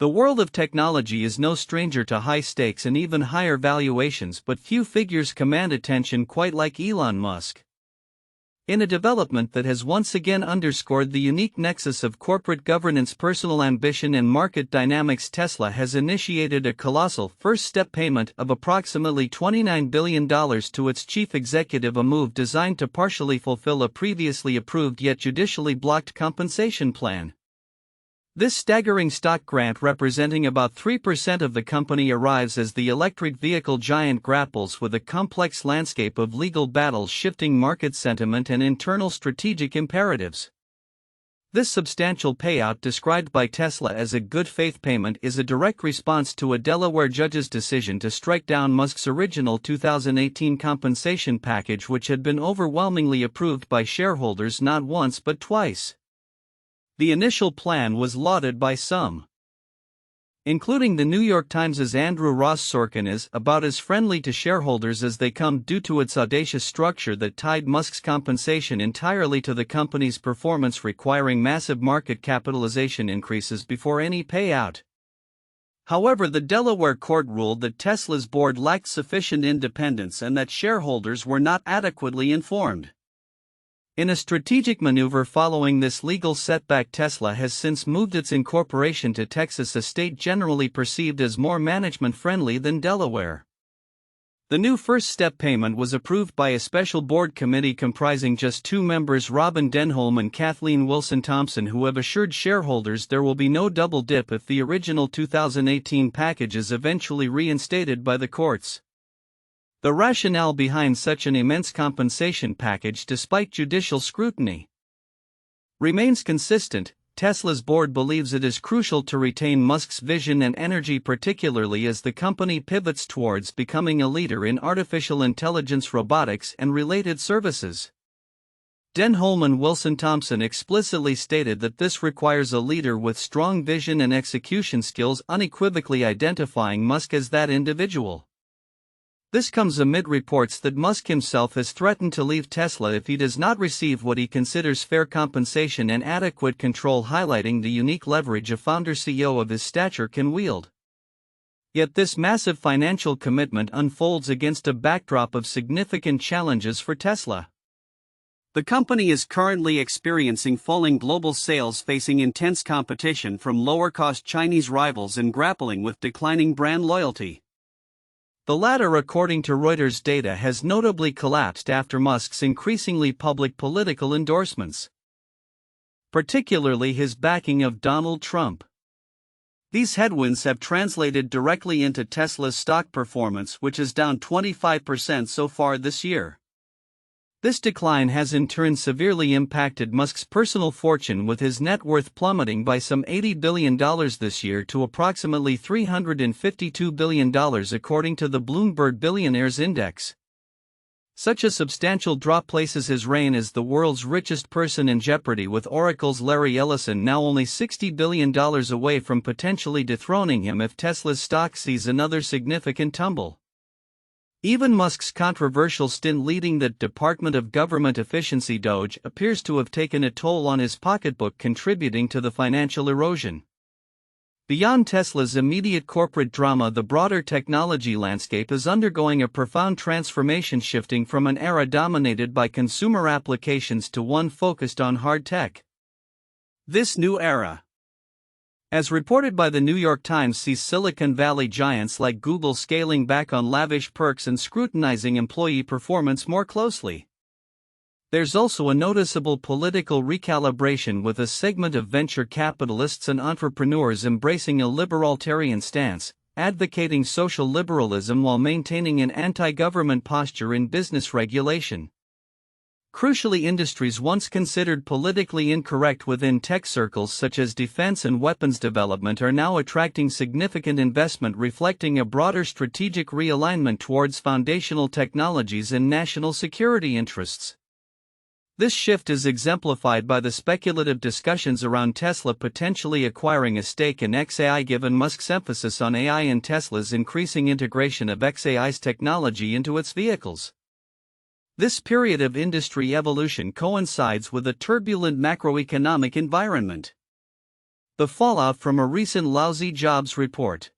The world of technology is no stranger to high stakes and even higher valuations, but few figures command attention quite like Elon Musk. In a development that has once again underscored the unique nexus of corporate governance, personal ambition, and market dynamics, Tesla has initiated a colossal first-step payment of approximately $29 billion to its chief executive, a move designed to partially fulfill a previously approved yet judicially blocked compensation plan. This staggering stock grant, representing about 3% of the company, arrives as the electric vehicle giant grapples with a complex landscape of legal battles, shifting market sentiment, and internal strategic imperatives. This substantial payout, described by Tesla as a good faith payment, is a direct response to a Delaware judge's decision to strike down Musk's original 2018 compensation package, which had been overwhelmingly approved by shareholders not once but twice. The initial plan was lauded by some, including the New York Times' Andrew Ross Sorkin, as about as friendly to shareholders as they come, due to its audacious structure that tied Musk's compensation entirely to the company's performance, requiring massive market capitalization increases before any payout. However, the Delaware court ruled that Tesla's board lacked sufficient independence and that shareholders were not adequately informed. In a strategic maneuver following this legal setback, Tesla has since moved its incorporation to Texas, a state generally perceived as more management-friendly than Delaware. The new first-step payment was approved by a special board committee comprising just two members, Robin Denholm and Kathleen Wilson-Thompson, who have assured shareholders there will be no double dip if the original 2018 package is eventually reinstated by the courts. The rationale behind such an immense compensation package, despite judicial scrutiny, remains consistent. Tesla's board believes it is crucial to retain Musk's vision and energy, particularly as the company pivots towards becoming a leader in artificial intelligence, robotics, and related services. Denholm and Wilson-Thompson explicitly stated that this requires a leader with strong vision and execution skills, unequivocally identifying Musk as that individual. This comes amid reports that Musk himself has threatened to leave Tesla if he does not receive what he considers fair compensation and adequate control, highlighting the unique leverage a founder-CEO of his stature can wield. Yet this massive financial commitment unfolds against a backdrop of significant challenges for Tesla. The company is currently experiencing falling global sales, facing intense competition from lower-cost Chinese rivals and grappling with declining brand loyalty. The latter, according to Reuters data, has notably collapsed after Musk's increasingly public political endorsements, particularly his backing of Donald Trump. These headwinds have translated directly into Tesla's stock performance, which is down 25% so far this year. This decline has in turn severely impacted Musk's personal fortune, with his net worth plummeting by some $80 billion this year to approximately $352 billion, according to the Bloomberg Billionaires Index. Such a substantial drop places his reign as the world's richest person in jeopardy, with Oracle's Larry Ellison now only $60 billion away from potentially dethroning him if Tesla's stock sees another significant tumble. Even Musk's controversial stint leading the Department of Government Efficiency (DOGE) appears to have taken a toll on his pocketbook, contributing to the financial erosion. Beyond Tesla's immediate corporate drama, the broader technology landscape is undergoing a profound transformation, shifting from an era dominated by consumer applications to one focused on hard tech. This new era, as reported by the New York Times, sees Silicon Valley giants like Google scaling back on lavish perks and scrutinizing employee performance more closely. There's also a noticeable political recalibration, with a segment of venture capitalists and entrepreneurs embracing a libertarian stance, advocating social liberalism while maintaining an anti-government posture in business regulation. Crucially, industries once considered politically incorrect within tech circles, such as defense and weapons development, are now attracting significant investment, reflecting a broader strategic realignment towards foundational technologies and national security interests. This shift is exemplified by the speculative discussions around Tesla potentially acquiring a stake in xAI, given Musk's emphasis on AI and Tesla's increasing integration of xAI's technology into its vehicles. This period of industry evolution coincides with a turbulent macroeconomic environment. The fallout from a recent lousy jobs report,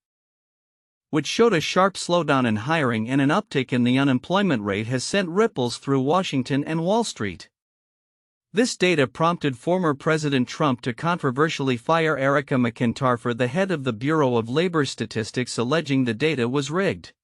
which showed a sharp slowdown in hiring and an uptick in the unemployment rate, has sent ripples through Washington and Wall Street. This data prompted former President Trump to controversially fire Erica McIntyre, the head of the Bureau of Labor Statistics, alleging the data was rigged.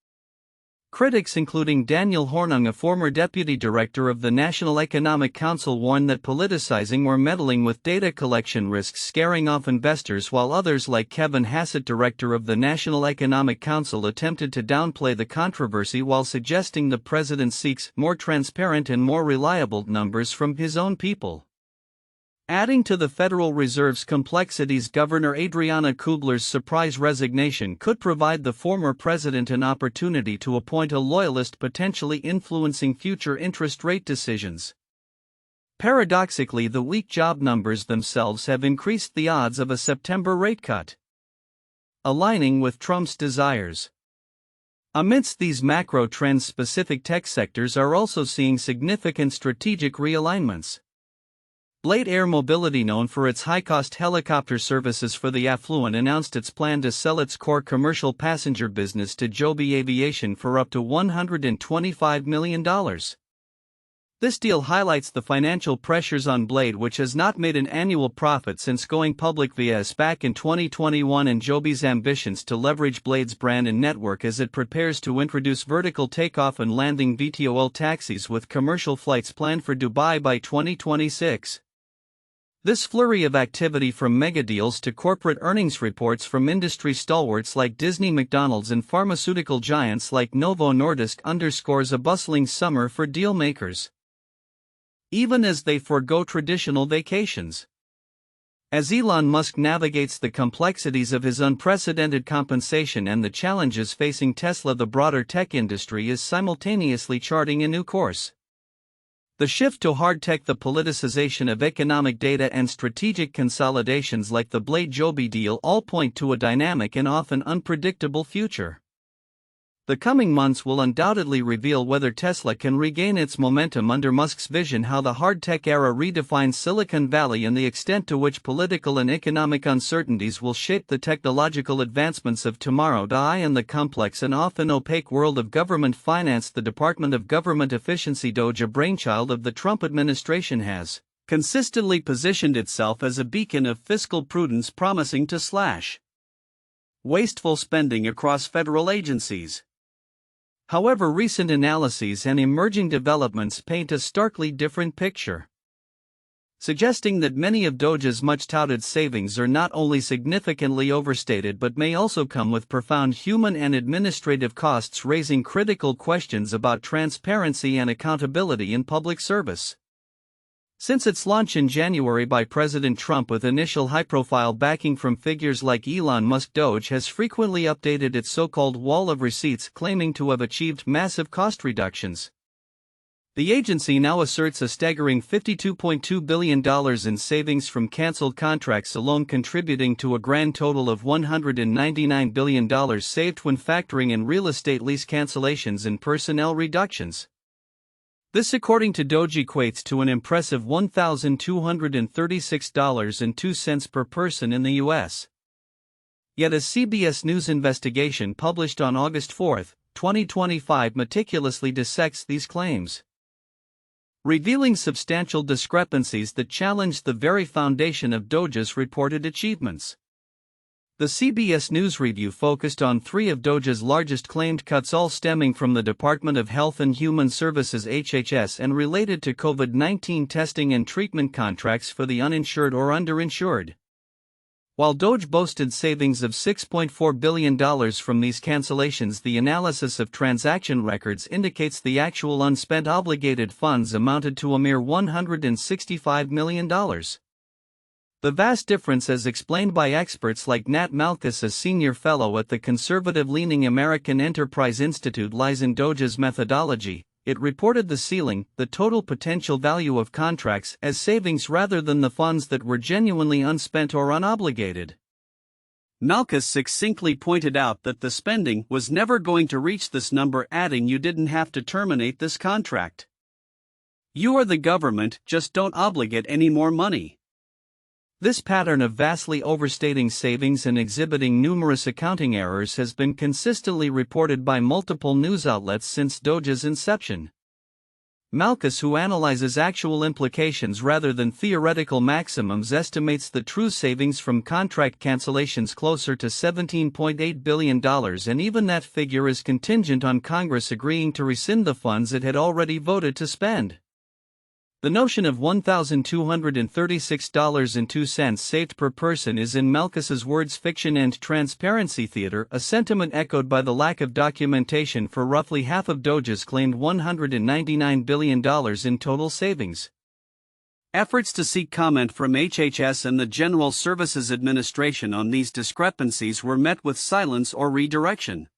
Critics including Daniel Hornung, a former deputy director of the National Economic Council, warned that politicizing or meddling with data collection risks scaring off investors, while others like Kevin Hassett, director of the National Economic Council, attempted to downplay the controversy while suggesting the president seeks more transparent and more reliable numbers from his own people. Adding to the Federal Reserve's complexities, Governor Adriana Kubler's surprise resignation could provide the former president an opportunity to appoint a loyalist, potentially influencing future interest rate decisions. Paradoxically, the weak job numbers themselves have increased the odds of a September rate cut, aligning with Trump's desires. Amidst these macro trends, specific tech sectors are also seeing significant strategic realignments. Blade Air Mobility, known for its high-cost helicopter services for the affluent, announced its plan to sell its core commercial passenger business to Joby Aviation for up to $125 million. This deal highlights the financial pressures on Blade, which has not made an annual profit since going public via a SPAC in 2021, and Joby's ambitions to leverage Blade's brand and network as it prepares to introduce vertical takeoff and landing VTOL taxis with commercial flights planned for Dubai by 2026. This flurry of activity, from megadeals to corporate earnings reports from industry stalwarts like Disney, McDonald's, and pharmaceutical giants like Novo Nordisk, underscores a bustling summer for dealmakers, even as they forego traditional vacations. As Elon Musk navigates the complexities of his unprecedented compensation and the challenges facing Tesla, the broader tech industry is simultaneously charting a new course. The shift to hard tech, the politicization of economic data, and strategic consolidations like the Blade-Joby deal all point to a dynamic and often unpredictable future. The coming months will undoubtedly reveal whether Tesla can regain its momentum under Musk's vision, how the hard tech era redefines Silicon Valley, and the extent to which political and economic uncertainties will shape the technological advancements of tomorrow. In the complex and often opaque world of government finance, the Department of Government Efficiency, DOGE, a brainchild of the Trump administration, has consistently positioned itself as a beacon of fiscal prudence, promising to slash wasteful spending across federal agencies. However, recent analyses and emerging developments paint a starkly different picture, suggesting that many of DOGE's much-touted savings are not only significantly overstated but may also come with profound human and administrative costs, raising critical questions about transparency and accountability in public service. Since its launch in January by President Trump with initial high-profile backing from figures like Elon Musk, DOGE has frequently updated its so-called wall of receipts, claiming to have achieved massive cost reductions. The agency now asserts a staggering $52.2 billion in savings from canceled contracts alone, contributing to a grand total of $199 billion saved when factoring in real estate lease cancellations and personnel reductions. This, according to DOGE, equates to an impressive $1,236.02 per person in the U.S. Yet a CBS News investigation published on August 4, 2025 meticulously dissects these claims, revealing substantial discrepancies that challenge the very foundation of DOGE's reported achievements. The CBS News review focused on three of DOGE's largest claimed cuts, all stemming from the Department of Health and Human Services (HHS) and related to COVID-19 testing and treatment contracts for the uninsured or underinsured. While DOGE boasted savings of $6.4 billion from these cancellations, the analysis of transaction records indicates the actual unspent obligated funds amounted to a mere $165 million. The vast difference, as explained by experts like Nat Malkus, a senior fellow at the conservative-leaning American Enterprise Institute, lies in DOGE's methodology. It reported the ceiling, the total potential value of contracts, as savings rather than the funds that were genuinely unspent or unobligated. Malkus succinctly pointed out that the spending was never going to reach this number, adding, "You didn't have to terminate this contract. You are the government, just don't obligate any more money." This pattern of vastly overstating savings and exhibiting numerous accounting errors has been consistently reported by multiple news outlets since Doge's inception. Malkus, who analyzes actual implications rather than theoretical maximums, estimates the true savings from contract cancellations closer to $17.8 billion, and even that figure is contingent on Congress agreeing to rescind the funds it had already voted to spend. The notion of $1,236.02 saved per person is, in Malkus's words, fiction and transparency theater, a sentiment echoed by the lack of documentation for roughly half of Doge's claimed $199 billion in total savings. Efforts to seek comment from HHS and the General Services Administration on these discrepancies were met with silence or redirection.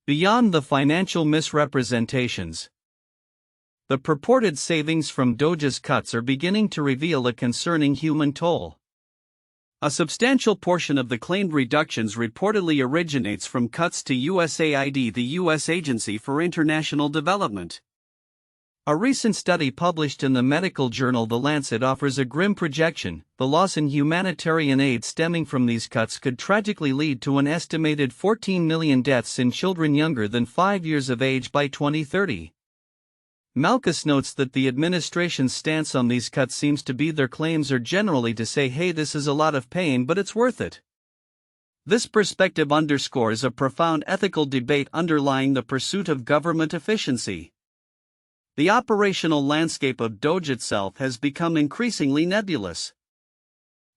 Beyond the financial misrepresentations, the purported savings from Doge's cuts are beginning to reveal a concerning human toll. A substantial portion of the claimed reductions reportedly originates from cuts to USAID, the U.S. Agency for International Development. A recent study published in the medical journal The Lancet offers a grim projection. The loss in humanitarian aid stemming from these cuts could tragically lead to an estimated 14 million deaths in children younger than 5 years of age by 2030. Malkus notes that the administration's stance on these cuts seems to be their claims are generally to say, hey, this is a lot of pain, but it's worth it. This perspective underscores a profound ethical debate underlying the pursuit of government efficiency. The operational landscape of Doge itself has become increasingly nebulous,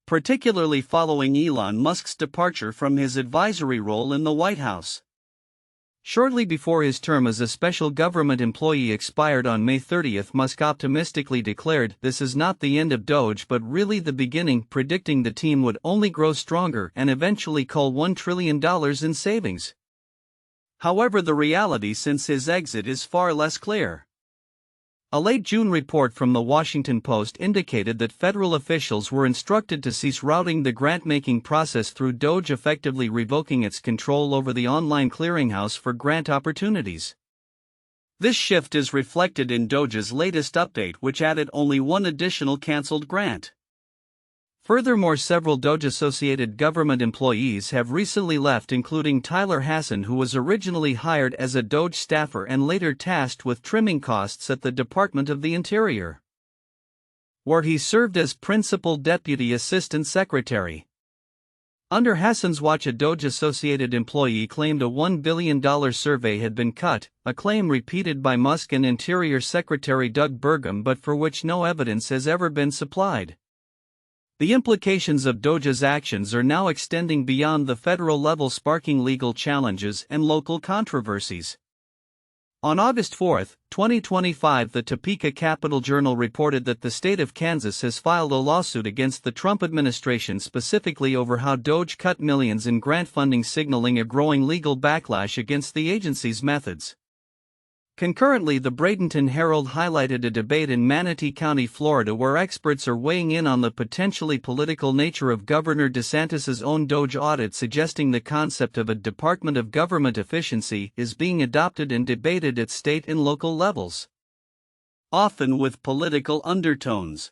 particularly following Elon Musk's departure from his advisory role in the White House. Shortly before his term as a special government employee expired on May 30, Musk optimistically declared, "This is not the end of Doge but really the beginning," predicting the team would only grow stronger and eventually cull $1 trillion in savings. However, the reality since his exit is far less clear. A late June report from the Washington Post indicated that federal officials were instructed to cease routing the grant-making process through Doge, effectively revoking its control over the online clearinghouse for grant opportunities. This shift is reflected in Doge's latest update, which added only one additional canceled grant. Furthermore, several Doge-associated government employees have recently left, including Tyler Hassan, who was originally hired as a Doge staffer and later tasked with trimming costs at the Department of the Interior, where he served as Principal Deputy Assistant Secretary. Under Hassan's watch, a Doge-associated employee claimed a $1 billion survey had been cut, a claim repeated by Musk and Interior Secretary Doug Burgum but for which no evidence has ever been supplied. The implications of Doge's actions are now extending beyond the federal level, sparking legal challenges and local controversies. On August 4, 2025, the Topeka Capital-Journal reported that the state of Kansas has filed a lawsuit against the Trump administration specifically over how Doge cut millions in grant funding, signaling a growing legal backlash against the agency's methods. Concurrently, the Bradenton Herald highlighted a debate in Manatee County, Florida, where experts are weighing in on the potentially political nature of Governor DeSantis's own Doge audit, suggesting the concept of a Department of Government Efficiency is being adopted and debated at state and local levels, often with political undertones.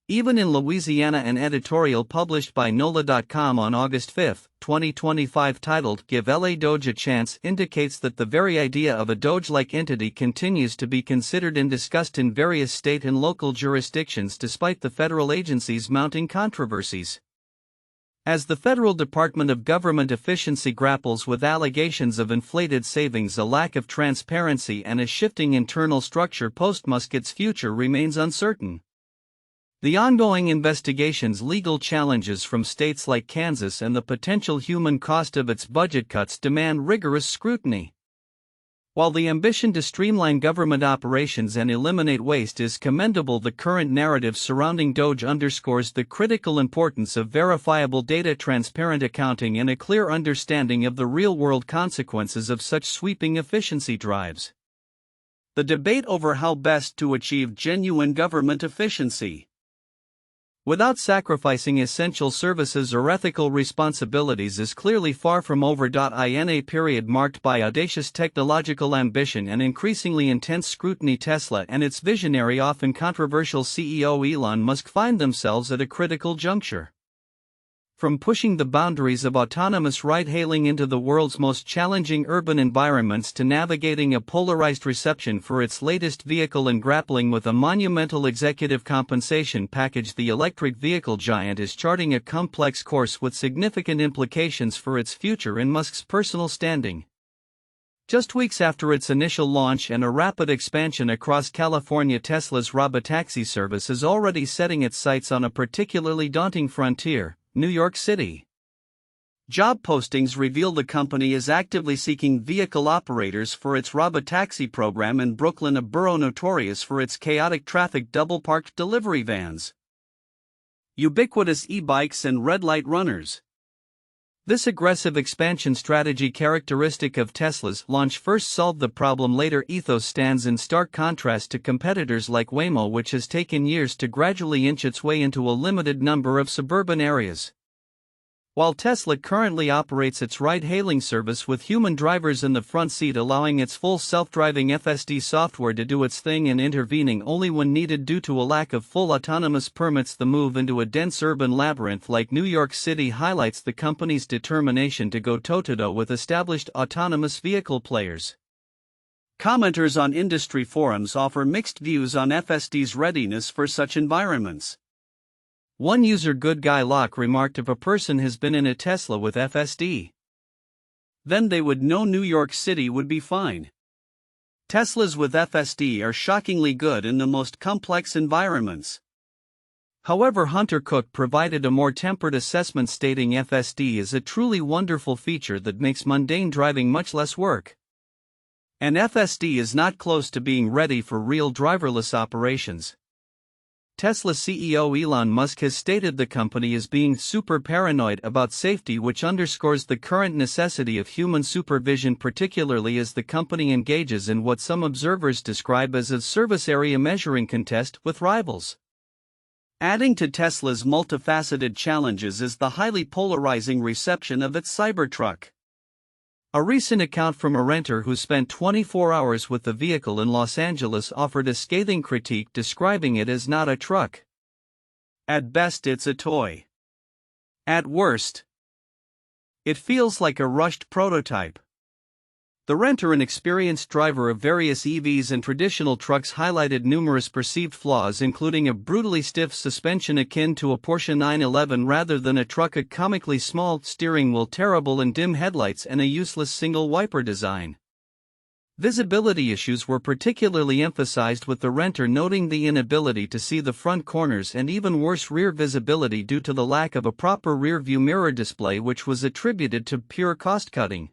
Even in Louisiana, an editorial published by NOLA.com on August 5, 2025, titled "Give LA Doge a Chance" indicates that the very idea of a Doge-like entity continues to be considered and discussed in various state and local jurisdictions despite the federal agency's mounting controversies. As the Federal Department of Government Efficiency grapples with allegations of inflated savings, a lack of transparency, and a shifting internal structure post-Musk, its future remains uncertain. The ongoing investigations, legal challenges from states like Kansas, and the potential human cost of its budget cuts demand rigorous scrutiny. While the ambition to streamline government operations and eliminate waste is commendable, the current narrative surrounding Doge underscores the critical importance of verifiable data, transparent accounting, and a clear understanding of the real-world consequences of such sweeping efficiency drives. The debate over how best to achieve genuine government efficiency. without sacrificing essential services or ethical responsibilities is clearly far from over. In a period marked by audacious technological ambition and increasingly intense scrutiny, Tesla and its visionary, often controversial CEO Elon Musk find themselves at a critical juncture. From pushing the boundaries of autonomous ride-hailing into the world's most challenging urban environments to navigating a polarized reception for its latest vehicle and grappling with a monumental executive compensation package, the electric vehicle giant is charting a complex course with significant implications for its future and Musk's personal standing. Just weeks after its initial launch and a rapid expansion across California, Tesla's robotaxi service is already setting its sights on a particularly daunting frontier: New York City. Job postings reveal the company is actively seeking vehicle operators for its robotaxi program in Brooklyn, a borough notorious for its chaotic traffic, double-parked delivery vans, ubiquitous e-bikes, and red-light runners. This aggressive expansion strategy, characteristic of Tesla's launch first solve the problem later ethos, stands in stark contrast to competitors like Waymo, which has taken years to gradually inch its way into a limited number of suburban areas. While Tesla currently operates its ride-hailing service with human drivers in the front seat, allowing its full self-driving FSD software to do its thing and intervening only when needed due to a lack of full autonomous permits, the move into a dense urban labyrinth like New York City highlights the company's determination to go toe-to-toe with established autonomous vehicle players. Commenters on industry forums offer mixed views on FSD's readiness for such environments. One user, Good Guy Locke, remarked, "If a person has been in a Tesla with FSD, then they would know New York City would be fine. Teslas with FSD are shockingly good in the most complex environments." However, Hunter Cook provided a more tempered assessment, stating FSD is a truly wonderful feature that makes mundane driving much less work. And FSD is not close to being ready for real driverless operations. Tesla CEO Elon Musk has stated the company is being super paranoid about safety, which underscores the current necessity of human supervision, particularly as the company engages in what some observers describe as a service area measuring contest with rivals. Adding to Tesla's multifaceted challenges is the highly polarizing reception of its Cybertruck. A recent account from a renter who spent 24 hours with the vehicle in Los Angeles offered a scathing critique, describing it as not a truck. At best, it's a toy. At worst, it feels like a rushed prototype. The renter, an experienced driver of various EVs and traditional trucks, highlighted numerous perceived flaws, including a brutally stiff suspension akin to a Porsche 911 rather than a truck, a comically small steering wheel, terrible and dim headlights, and a useless single wiper design. Visibility issues were particularly emphasized, with the renter noting the inability to see the front corners and even worse, rear visibility due to the lack of a proper rear-view mirror display, which was attributed to pure cost-cutting.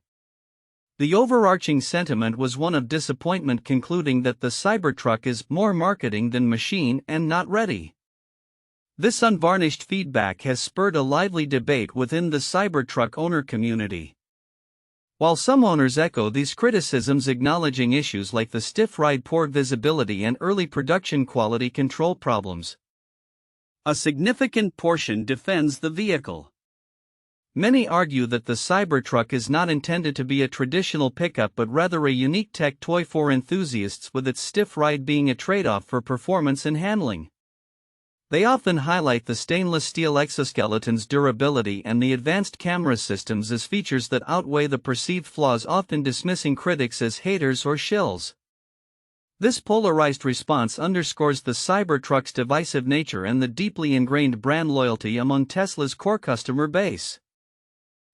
The overarching sentiment was one of disappointment, concluding that the Cybertruck is more marketing than machine and not ready. This unvarnished feedback has spurred a lively debate within the Cybertruck owner community. While some owners echo these criticisms, acknowledging issues like the stiff ride, poor visibility, and early production quality control problems, a significant portion defends the vehicle. Many argue that the Cybertruck is not intended to be a traditional pickup but rather a unique tech toy for enthusiasts, with its stiff ride being a trade-off for performance and handling. They often highlight the stainless steel exoskeleton's durability and the advanced camera systems as features that outweigh the perceived flaws, often dismissing critics as haters or shills. This polarized response underscores the Cybertruck's divisive nature and the deeply ingrained brand loyalty among Tesla's core customer base.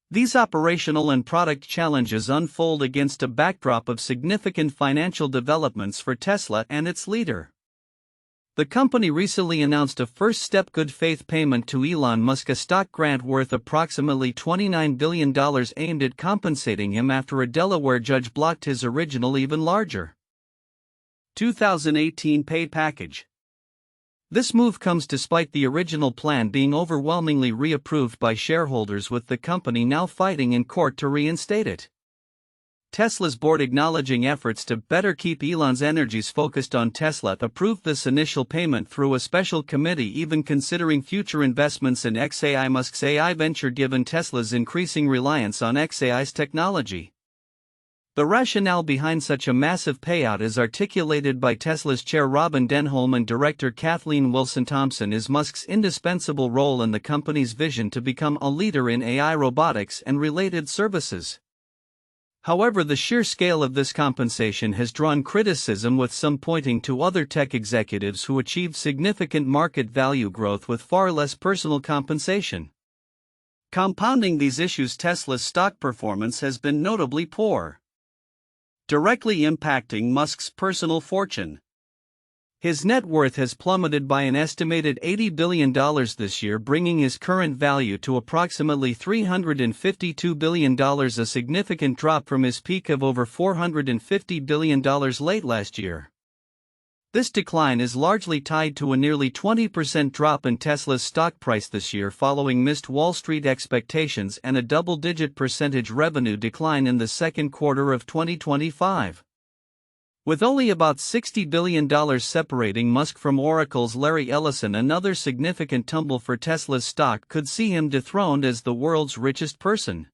These operational and product challenges unfold against a backdrop of significant financial developments for Tesla and its leader. The company recently announced a first-step good faith payment to Elon Musk, a stock grant worth approximately $29 billion aimed at compensating him after a Delaware judge blocked his original, even larger 2018 pay package. This move comes despite the original plan being overwhelmingly reapproved by shareholders, with the company now fighting in court to reinstate it. Tesla's board, acknowledging efforts to better keep Elon's energies focused on Tesla, approved this initial payment through a special committee, even considering future investments in XAI, Musk's AI venture, given Tesla's increasing reliance on XAI's technology. The rationale behind such a massive payout, as articulated by Tesla's chair Robin Denholm and director Kathleen Wilson-Thompson, is Musk's indispensable role in the company's vision to become a leader in AI, robotics, and related services. However, the sheer scale of this compensation has drawn criticism, with some pointing to other tech executives who achieved significant market value growth with far less personal compensation. Compounding these issues, Tesla's stock performance has been notably poor, directly impacting Musk's personal fortune. His net worth has plummeted by an estimated $80 billion this year, bringing his current value to approximately $352 billion, a significant drop from his peak of over $450 billion late last year. This decline is largely tied to a nearly 20% drop in Tesla's stock price this year, following missed Wall Street expectations and a double-digit percentage revenue decline in the second quarter of 2025. With only about $60 billion separating Musk from Oracle's Larry Ellison, another significant tumble for Tesla's stock could see him dethroned as the world's richest person.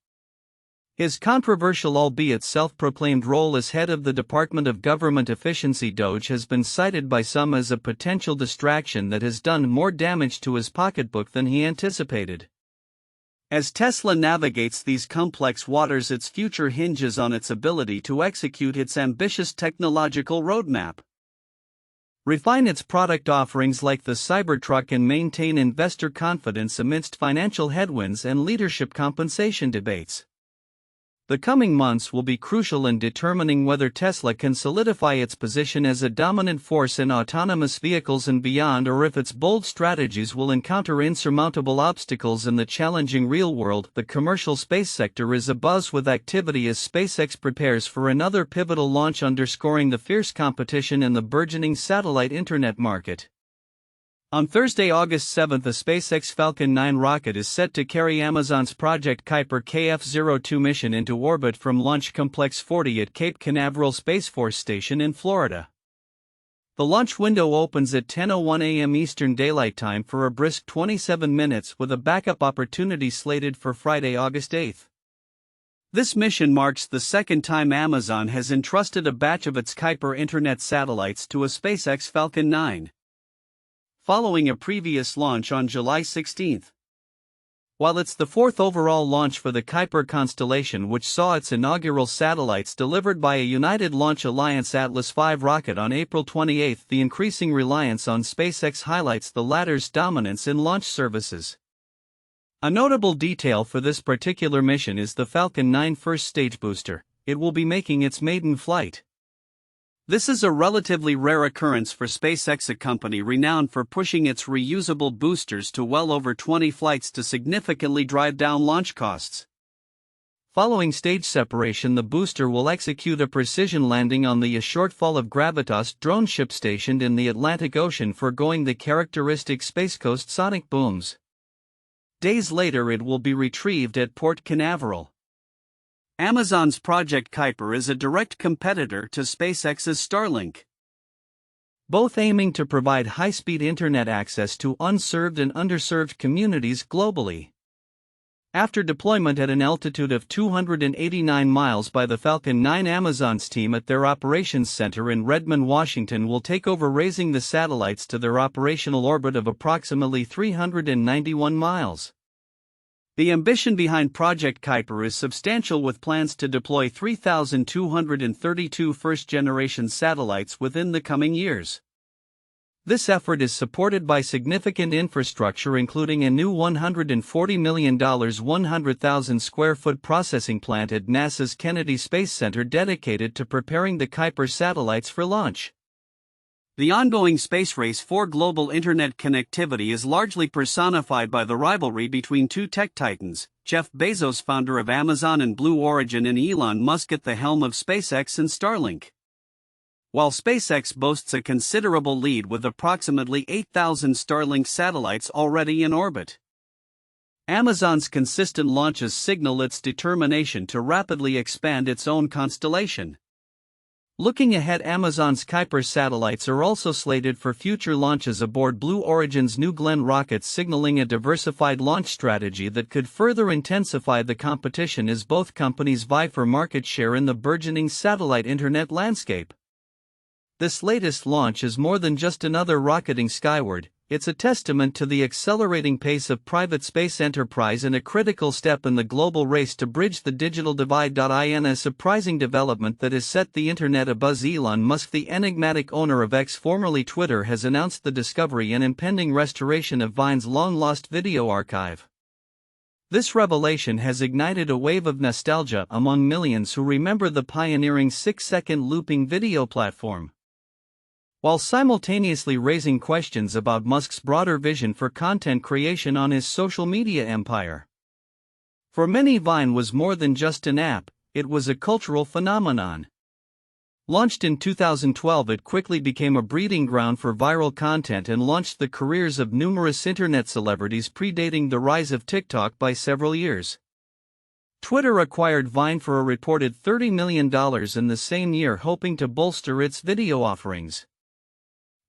His controversial, albeit self-proclaimed, role as head of the Department of Government Efficiency (DOGE) has been cited by some as a potential distraction that has done more damage to his pocketbook than he anticipated. As Tesla navigates these complex waters, its future hinges on its ability to execute its ambitious technological roadmap, refine its product offerings like the Cybertruck, and maintain investor confidence amidst financial headwinds and leadership compensation debates. The coming months will be crucial in determining whether Tesla can solidify its position as a dominant force in autonomous vehicles and beyond, or if its bold strategies will encounter insurmountable obstacles in the challenging real world. The commercial space sector is abuzz with activity as SpaceX prepares for another pivotal launch, underscoring the fierce competition in the burgeoning satellite internet market. On Thursday, August 7, the SpaceX Falcon 9 rocket is set to carry Amazon's Project Kuiper KF-02 mission into orbit from Launch Complex 40 at Cape Canaveral Space Force Station in Florida. The launch window opens at 10:01 a.m. Eastern Daylight Time for a brisk 27 minutes, with a backup opportunity slated for Friday, August 8. This mission marks the second time Amazon has entrusted a batch of its Kuiper Internet satellites to a SpaceX Falcon 9, following a previous launch on July 16. While it's the fourth overall launch for the Kuiper constellation, which saw its inaugural satellites delivered by a United Launch Alliance Atlas V rocket on April 28, the increasing reliance on SpaceX highlights the latter's dominance in launch services. A notable detail for this particular mission is the Falcon 9 first stage booster. It will be making its maiden flight. This is a relatively rare occurrence for SpaceX, a company renowned for pushing its reusable boosters to well over 20 flights to significantly drive down launch costs. Following stage separation, the booster will execute a precision landing on the shortfall of Gravitas drone ship stationed in the Atlantic Ocean, foregoing the characteristic Space Coast sonic booms. Days later, it will be retrieved at Port Canaveral. Amazon's Project Kuiper is a direct competitor to SpaceX's Starlink, both aiming to provide high-speed internet access to unserved and underserved communities globally. After deployment at an altitude of 289 miles by the Falcon 9, Amazon's team at their operations center in Redmond, Washington, will take over, raising the satellites to their operational orbit of approximately 391 miles. The ambition behind Project Kuiper is substantial, with plans to deploy 3,232 first-generation satellites within the coming years. This effort is supported by significant infrastructure, including a new $140 million 100,000-square-foot processing plant at NASA's Kennedy Space Center dedicated to preparing the Kuiper satellites for launch. The ongoing space race for global internet connectivity is largely personified by the rivalry between two tech titans, Jeff Bezos, founder of Amazon and Blue Origin, and Elon Musk at the helm of SpaceX and Starlink. While SpaceX boasts a considerable lead with approximately 8,000 Starlink satellites already in orbit, Amazon's consistent launches signal its determination to rapidly expand its own constellation. Looking ahead, Amazon's Kuiper satellites are also slated for future launches aboard Blue Origin's New Glenn rockets, signaling a diversified launch strategy that could further intensify the competition as both companies vie for market share in the burgeoning satellite internet landscape. This latest launch is more than just another rocketing skyward. It's a testament to the accelerating pace of private space enterprise and a critical step in the global race to bridge the digital divide. In a surprising development that has set the internet abuzz, Elon Musk, the enigmatic owner of X, formerly Twitter, has announced the discovery and impending restoration of Vine's long-lost video archive. This revelation has ignited a wave of nostalgia among millions who remember the pioneering 6-second looping video platform, while simultaneously raising questions about Musk's broader vision for content creation on his social media empire. For many, Vine was more than just an app, it was a cultural phenomenon. Launched in 2012, it quickly became a breeding ground for viral content and launched the careers of numerous internet celebrities, predating the rise of TikTok by several years. Twitter acquired Vine for a reported $30 million in the same year, hoping to bolster its video offerings.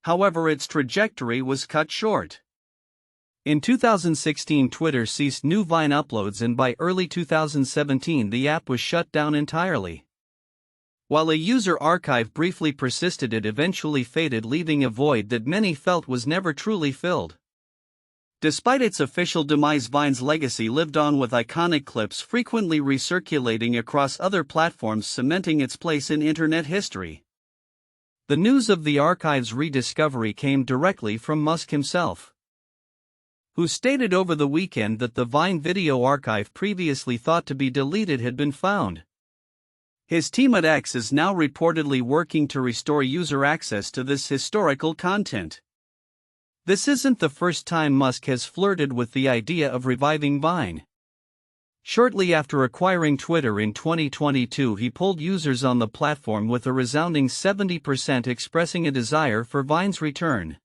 However, its trajectory was cut short. In 2016, Twitter ceased new Vine uploads, and by early 2017 the app was shut down entirely. While a user archive briefly persisted, it eventually faded, leaving a void that many felt was never truly filled. Despite its official demise, Vine's legacy lived on, with iconic clips frequently recirculating across other platforms, cementing its place in internet history. The news of the archive's rediscovery came directly from Musk himself, who stated over the weekend that the Vine video archive, previously thought to be deleted, had been found. His team at X is now reportedly working to restore user access to this historical content. This isn't the first time Musk has flirted with the idea of reviving Vine. Shortly after acquiring Twitter in 2022, he polled users on the platform, with a resounding 70% expressing a desire for Vine's return.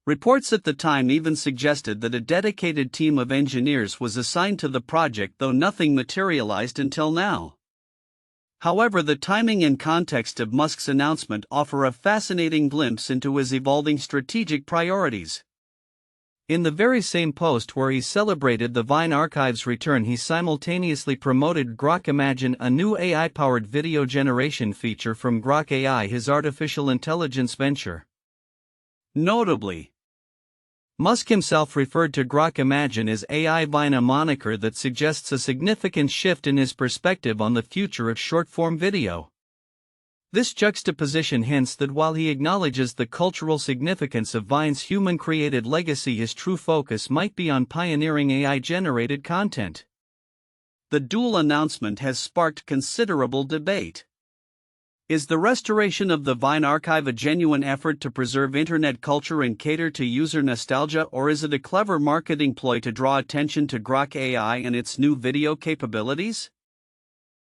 Reports at the time even suggested that a dedicated team of engineers was assigned to the project, though nothing materialized until now. However, the timing and context of Musk's announcement offer a fascinating glimpse into his evolving strategic priorities. In the very same post where he celebrated the Vine archive's return, he simultaneously promoted Grok Imagine, a new AI-powered video generation feature from Grok AI, his artificial intelligence venture. Notably, Musk himself referred to Grok Imagine as AI Vine, a moniker that suggests a significant shift in his perspective on the future of short-form video. This juxtaposition hints that while he acknowledges the cultural significance of Vine's human-created legacy, his true focus might be on pioneering AI-generated content. The dual announcement has sparked considerable debate. Is the restoration of the Vine archive a genuine effort to preserve internet culture and cater to user nostalgia, or is it a clever marketing ploy to draw attention to Grok AI and its new video capabilities?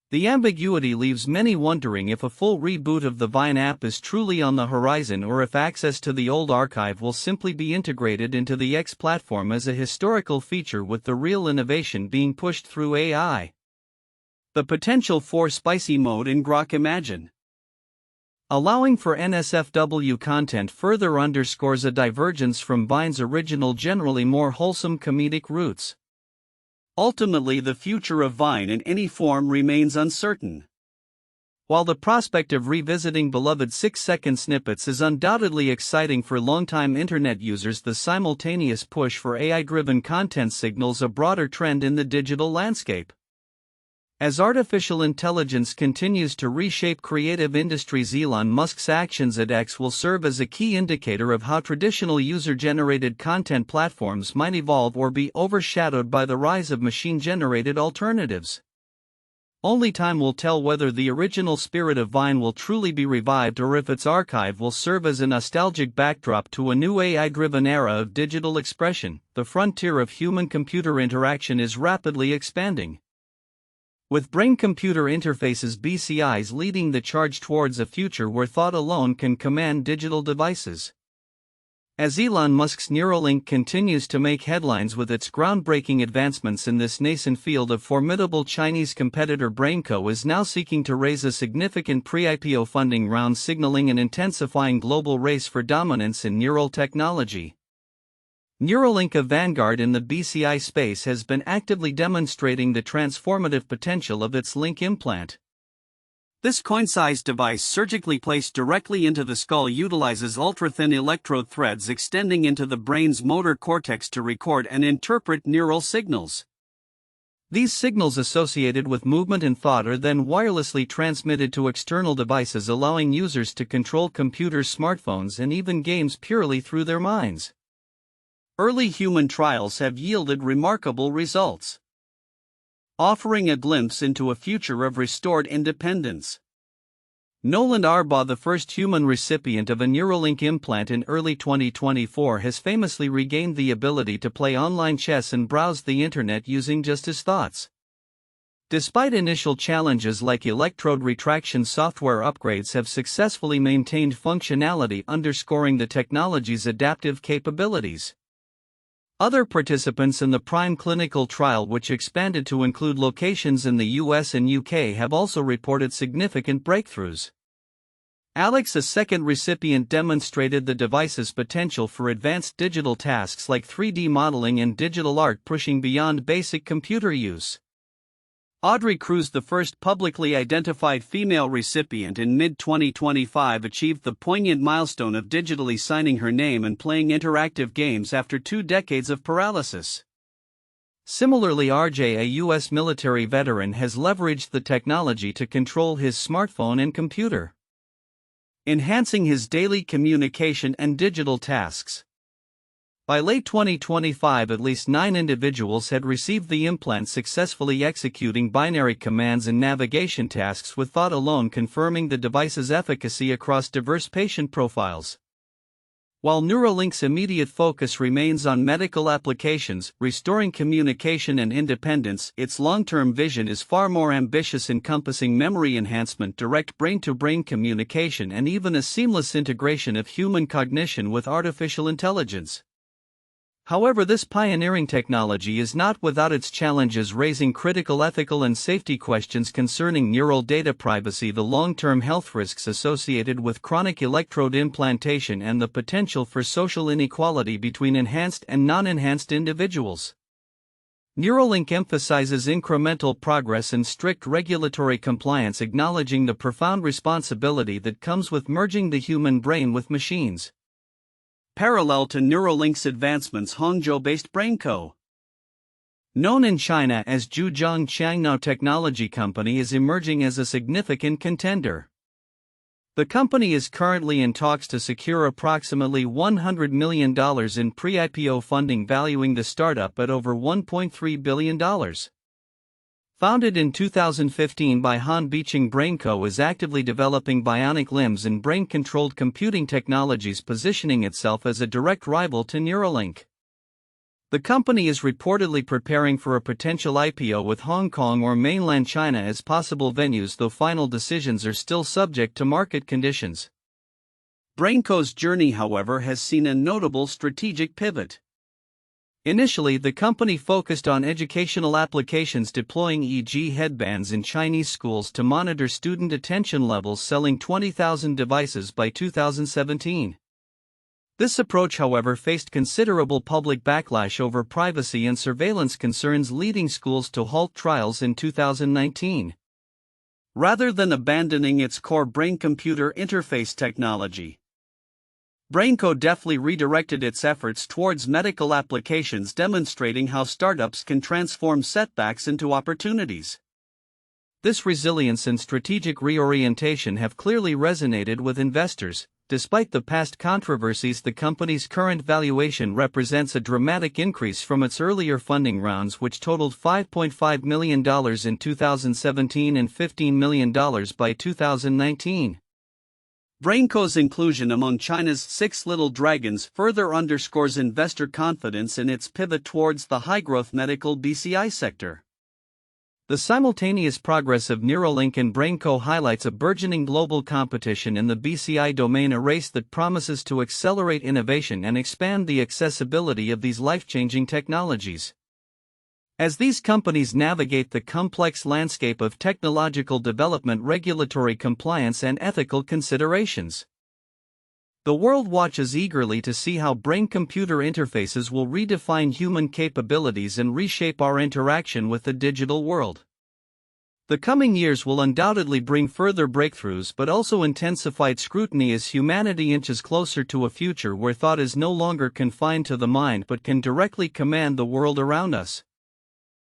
The ambiguity leaves many wondering if a full reboot of the Vine app is truly on the horizon, or if access to the old archive will simply be integrated into the X platform as a historical feature, with the real innovation being pushed through AI. The potential for spicy mode in Grok Imagine, allowing for NSFW content, further underscores a divergence from Vine's original, generally more wholesome comedic roots. Ultimately, the future of Vine in any form remains uncertain. While the prospect of revisiting beloved 6-second snippets is undoubtedly exciting for longtime internet users, the simultaneous push for AI-driven content signals a broader trend in the digital landscape. As artificial intelligence continues to reshape creative industries, Elon Musk's actions at X will serve as a key indicator of how traditional user-generated content platforms might evolve or be overshadowed by the rise of machine-generated alternatives. Only time will tell whether the original spirit of Vine will truly be revived, or if its archive will serve as a nostalgic backdrop to a new AI-driven era of digital expression. The frontier of human-computer interaction is rapidly expanding, with brain-computer interfaces (BCIs) leading the charge towards a future where thought alone can command digital devices. As Elon Musk's Neuralink continues to make headlines with its groundbreaking advancements in this nascent field, a formidable Chinese competitor BrainCo is now seeking to raise a significant pre-IPO funding round, signaling an intensifying global race for dominance in neural technology. Neuralink, a vanguard in the BCI space, has been actively demonstrating the transformative potential of its Link implant. This coin-sized device, surgically placed directly into the skull, utilizes ultra-thin electrode threads extending into the brain's motor cortex to record and interpret neural signals. These signals associated with movement and thought are then wirelessly transmitted to external devices, allowing users to control computers, smartphones, and even games purely through their minds. Early human trials have yielded remarkable results, offering a glimpse into a future of restored independence. Nolan Arbaugh, the first human recipient of a Neuralink implant in early 2024, has famously regained the ability to play online chess and browse the internet using just his thoughts. Despite initial challenges like electrode retraction, software upgrades have successfully maintained functionality, underscoring the technology's adaptive capabilities. Other participants in the PRIME clinical trial, which expanded to include locations in the US and UK, have also reported significant breakthroughs. Alex, a second recipient, demonstrated the device's potential for advanced digital tasks like 3D modeling and digital art, pushing beyond basic computer use. Audrey Cruz, the first publicly identified female recipient in mid-2025, achieved the poignant milestone of digitally signing her name and playing interactive games after 2 decades of paralysis. Similarly, RJ, a U.S. military veteran, has leveraged the technology to control his smartphone and computer, enhancing his daily communication and digital tasks. By late 2025, at least 9 individuals had received the implant, successfully executing binary commands and navigation tasks with thought alone, confirming the device's efficacy across diverse patient profiles. While Neuralink's immediate focus remains on medical applications, restoring communication and independence, its long-term vision is far more ambitious, encompassing memory enhancement, direct brain-to-brain communication, and even a seamless integration of human cognition with artificial intelligence. However, this pioneering technology is not without its challenges, raising critical ethical and safety questions concerning neural data privacy, the long-term health risks associated with chronic electrode implantation, and the potential for social inequality between enhanced and non-enhanced individuals. Neuralink emphasizes incremental progress and strict regulatory compliance, acknowledging the profound responsibility that comes with merging the human brain with machines. Parallel to Neuralink's advancements, Hangzhou-based BrainCo, known in China as Zhujiang Qiangnao Technology Company, is emerging as a significant contender. The company is currently in talks to secure approximately $100 million in pre-IPO funding, valuing the startup at over $1.3 billion. Founded in 2015 by Han Biqing, BrainCo is actively developing bionic limbs and brain-controlled computing technologies, positioning itself as a direct rival to Neuralink. The company is reportedly preparing for a potential IPO with Hong Kong or mainland China as possible venues, though final decisions are still subject to market conditions. BrainCo's journey, however, has seen a notable strategic pivot. Initially, the company focused on educational applications, deploying EEG headbands in Chinese schools to monitor student attention levels, selling 20,000 devices by 2017. This approach, however, faced considerable public backlash over privacy and surveillance concerns, leading schools to halt trials in 2019. Rather than abandoning its core brain-computer interface technology, BrainCo deftly redirected its efforts towards medical applications, demonstrating how startups can transform setbacks into opportunities. This resilience and strategic reorientation have clearly resonated with investors. Despite the past controversies, the company's current valuation represents a dramatic increase from its earlier funding rounds, which totaled $5.5 million in 2017 and $15 million by 2019. BrainCo's inclusion among China's 6 little dragons further underscores investor confidence in its pivot towards the high-growth medical BCI sector. The simultaneous progress of Neuralink and BrainCo highlights a burgeoning global competition in the BCI domain, a race that promises to accelerate innovation and expand the accessibility of these life-changing technologies. As these companies navigate the complex landscape of technological development, regulatory compliance, and ethical considerations, the world watches eagerly to see how brain-computer interfaces will redefine human capabilities and reshape our interaction with the digital world. The coming years will undoubtedly bring further breakthroughs, but also intensified scrutiny as humanity inches closer to a future where thought is no longer confined to the mind but can directly command the world around us.